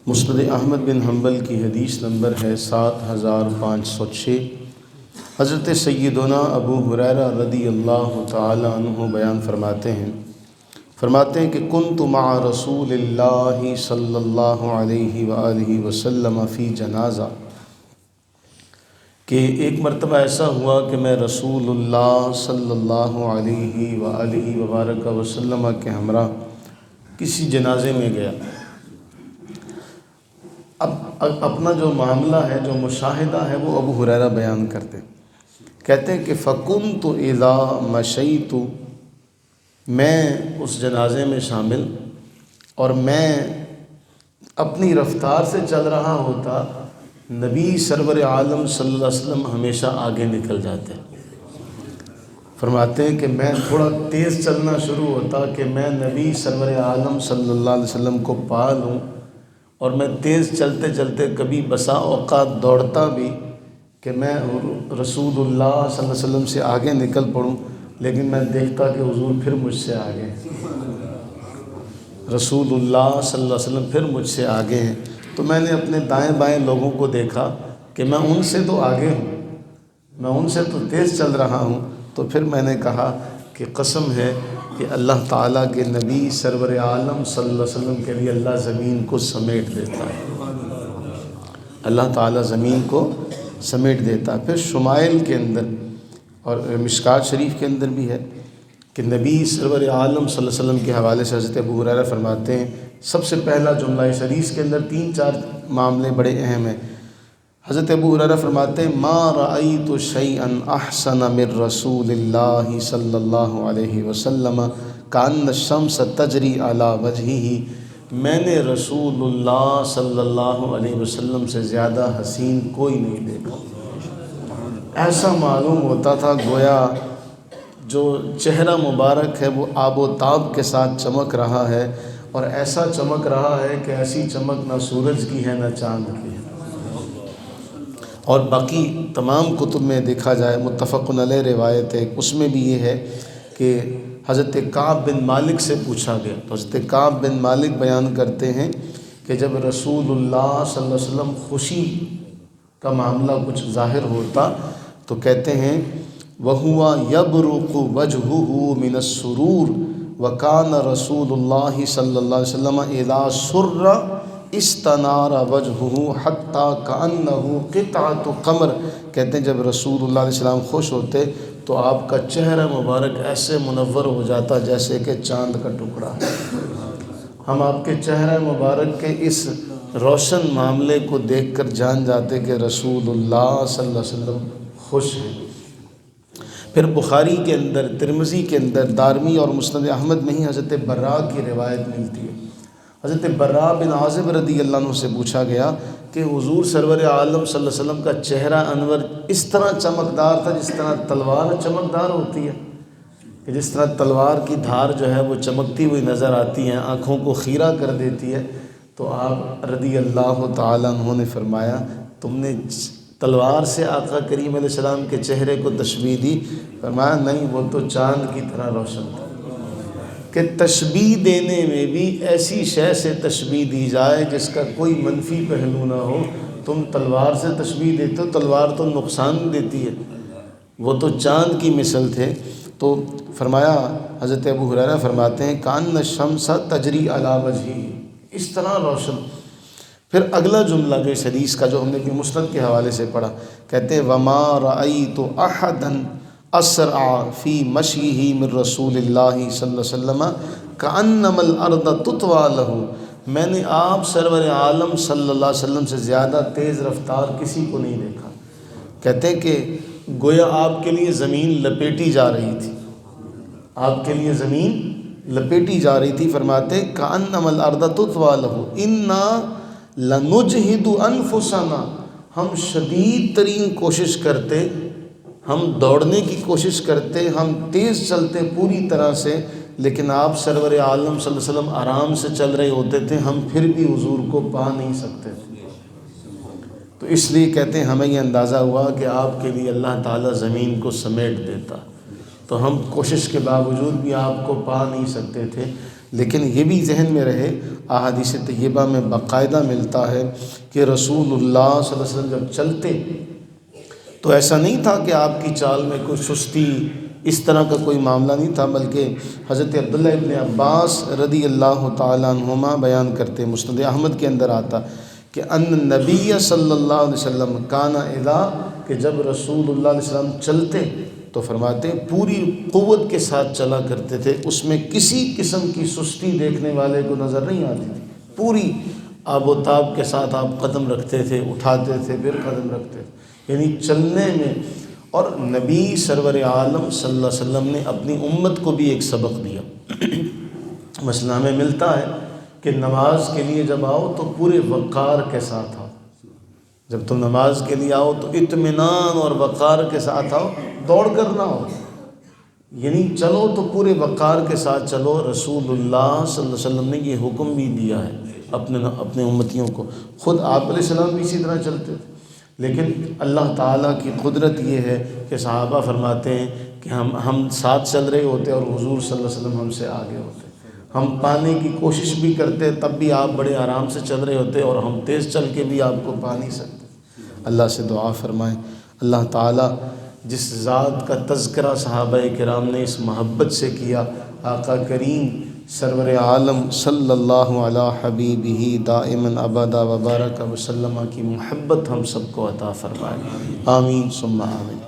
مسند احمد بن حنبل کی حدیث نمبر ہے 7506۔ حضرت سیدنا ابو ہریرہ رضی اللہ تعالی عنہ بیان فرماتے ہیں کہ کنت مع رسول اللہ صلی اللہ علیہ وآلہ وسلم فی جنازہ، کہ ایک مرتبہ ایسا ہوا کہ میں رسول اللہ صلی اللہ علیہ وآلہ وبارک وسلم کے ہمراہ کسی جنازے میں گیا۔ اب اپنا جو معاملہ ہے، جو مشاہدہ ہے، وہ ابو ہریرہ بیان کرتے، کہتے ہیں کہ فَكُنْتُ إِذَا مَشَيْتُ، میں اس جنازے میں شامل اور میں اپنی رفتار سے چل رہا ہوتا، نبی سرور عالم صلی اللہ علیہ وسلم ہمیشہ آگے نکل جاتے۔ فرماتے ہیں کہ میں تھوڑا تیز چلنا شروع ہوتا کہ میں نبی سرور عالم صلی اللہ علیہ وسلم کو پا لوں، اور میں تیز چلتے چلتے کبھی بسا اوقات دوڑتا بھی کہ میں رسول اللہ صلی اللہ علیہ وسلم سے آگے نکل پڑوں، لیکن میں دیکھتا کہ حضور پھر مجھ سے آگے ہیں، رسول اللہ صلی اللہ علیہ وسلم پھر مجھ سے آگے ہیں۔ تو میں نے اپنے دائیں بائیں لوگوں کو دیکھا کہ میں ان سے تو آگے ہوں، میں ان سے تو تیز چل رہا ہوں۔ تو پھر میں نے کہا کہ قسم ہے کہ اللہ تعالیٰ کے نبی سرور عالم صلی اللہ علیہ وسلم کے لیے اللہ زمین کو سمیٹ دیتا ہے، اللہ تعالیٰ زمین کو سمیٹ دیتا ہے۔ پھر شمائل کے اندر اور مشکات شریف کے اندر بھی ہے کہ نبی سرور عالم صلی اللہ علیہ وسلم کے حوالے سے حضرت ابو ہریرہ فرماتے ہیں، سب سے پہلا جملہ اس حدیث کے اندر 3-4 معاملے بڑے اہم ہیں۔ حضرت ابو ہریرہ فرماتے ہیں ما رأیت شیئا احسن من رسول اللہ صلی اللہ علیہ وسلم کأن الشمس تجری علی وجہہ، میں نے رسول اللہ صلی اللہ علیہ وسلم سے زیادہ حسین کوئی نہیں دیکھا۔ ایسا معلوم ہوتا تھا گویا جو چہرہ مبارک ہے وہ آب و تاب کے ساتھ چمک رہا ہے، اور ایسا چمک رہا ہے کہ ایسی چمک نہ سورج کی ہے نہ چاند کی ہے۔ اور باقی تمام کتب میں دیکھا جائے متفق علیہ روایت ہے، اس میں بھی یہ ہے کہ حضرت کعب بن مالک سے پوچھا گیا، تو حضرت کعب بن مالک بیان کرتے ہیں کہ جب رسول اللہ صلی اللہ علیہ وسلم خوشی کا معاملہ کچھ ظاہر ہوتا تو کہتے ہیں وَهُوَ يَبْرُقُ وَجْهُهُ مِنَ السُّرُورِ وَكَانَ رَسُولُ اللَّهِ صلی اللہ علیہ وسلم إِذَا سُرَّ اِسْتَنَارَ وَجْهُهُ حَتَّى كَأَنَّهُ قِطْعَةُ قَمَرٍ، کہتے ہیں جب رسول اللہ علیہ السلام خوش ہوتے تو آپ کا چہرہ مبارک ایسے منور ہو جاتا جیسے کہ چاند کا ٹکڑا ہے۔ ہم آپ کے چہرہ مبارک کے اس روشن معاملے کو دیکھ کر جان جاتے کہ رسول اللہ صلی اللہ علیہ وسلم خوش ہیں۔ پھر بخاری کے اندر، ترمذی کے اندر، دارمی اور مسند احمد میں ہی حضرت براء کی روایت ملتی ہے۔ حضرت براء بن عازب رضی اللہ عنہ سے پوچھا گیا کہ حضور سرور عالم صلی اللہ علیہ وسلم کا چہرہ انور اس طرح چمکدار تھا جس طرح تلوار چمکدار ہوتی ہے، کہ جس طرح تلوار کی دھار جو ہے وہ چمکتی ہوئی نظر آتی ہے، آنکھوں کو خیرہ کر دیتی ہے۔ تو آپ رضی اللہ تعالیٰ عنہ نے فرمایا تم نے تلوار سے آقا کریم علیہ السلام کے چہرے کو تشبیہ دی؟ فرمایا نہیں، وہ تو چاند کی طرح روشن تھا۔ کہ تشبیہ دینے میں بھی ایسی شے سے تشبیہ دی جائے جس کا کوئی منفی پہلو نہ ہو۔ تم تلوار سے تشبیہ دیتے ہو، تلوار تو نقصان دیتی ہے، وہ تو چاند کی مثل تھے۔ تو فرمایا حضرت ابو ہریرہ فرماتے ہیں کأن الشمس تجری علی وجہہ، اس طرح روشن۔ پھر اگلا جملہ جو اس حدیث کا جو ہم نے مسند کے حوالے سے پڑھا، کہتے ہیں وما رأیت احدا اسرع فی مشیہ من رسول اللہ صلی اللہ علیہ وسلم کأنما الارض تطوی لہ، میں نے آپ سرور عالم صلی اللہ علیہ وسلم سے زیادہ تیز رفتار کسی کو نہیں دیکھا۔ کہتے ہیں کہ گویا آپ کے لیے زمین لپیٹی جا رہی تھی، آپ کے لیے زمین لپیٹی جا رہی تھی۔ فرماتے کأنما الارض تطوی لہ انا لنجہد انفسنا، ہم شدید ترین کوشش کرتے، ہم دوڑنے کی کوشش کرتے، ہم تیز چلتے پوری طرح سے، لیکن آپ سرور عالم صلی اللہ علیہ وسلم آرام سے چل رہے ہوتے تھے، ہم پھر بھی حضور کو پا نہیں سکتے تھے۔ تو اس لیے کہتے ہیں ہمیں یہ اندازہ ہوا کہ آپ کے لیے اللہ تعالیٰ زمین کو سمیٹ دیتا، تو ہم کوشش کے باوجود بھی آپ کو پا نہیں سکتے تھے۔ لیکن یہ بھی ذہن میں رہے، احادیث طیبہ میں باقاعدہ ملتا ہے کہ رسول اللہ صلی اللہ علیہ وسلم جب چلتے تو ایسا نہیں تھا کہ آپ کی چال میں کوئی سستی، اس طرح کا کوئی معاملہ نہیں تھا، بلکہ حضرت عبداللہ ابن عباس رضی اللہ تعالیٰ عنہما بیان کرتے، مسند احمد کے اندر آتا کہ ان نبی صلی اللہ علیہ وسلم کان اذا، کہ جب رسول اللہ علیہ وسلم چلتے تو فرماتے پوری قوت کے ساتھ چلا کرتے تھے، اس میں کسی قسم کی سستی دیکھنے والے کو نظر نہیں آتی تھی، پوری آب و تاب کے ساتھ آپ قدم رکھتے تھے، اٹھاتے تھے پھر قدم رکھتے تھے، یعنی چلنے میں۔ اور نبی سرور عالم صلی اللہ علیہ وسلم نے اپنی امت کو بھی ایک سبق دیا۔ مثلا ہمیں ملتا ہے کہ نماز کے لیے جب آؤ تو پورے وقار کے ساتھ آؤ، جب تم نماز کے لیے آؤ تو اطمینان اور وقار کے ساتھ آؤ، دوڑ کر نہ آؤ، یعنی چلو تو پورے وقار کے ساتھ چلو۔ رسول اللہ صلی اللہ علیہ وسلم نے یہ حکم بھی دیا ہے اپنے امتیوں کو، خود آپ علیہ السلام بھی اسی طرح چلتے تھے، لیکن اللہ تعالیٰ کی قدرت یہ ہے کہ صحابہ فرماتے ہیں کہ ہم ساتھ چل رہے ہوتے اور حضور صلی اللہ علیہ وسلم ہم سے آگے ہوتے، ہم پانے کی کوشش بھی کرتے تب بھی آپ بڑے آرام سے چل رہے ہوتے اور ہم تیز چل کے بھی آپ کو پا نہیں سکتے۔ اللہ سے دعا فرمائیں اللہ تعالیٰ جس ذات کا تذکرہ صحابہ کرام نے اس محبت سے کیا، آقا کریم سرور عالم صلی اللہ علی حبیبہ دائما ابدا وبارک وسلم کی محبت ہم سب کو عطا فرمائے، آمین ثم آمین۔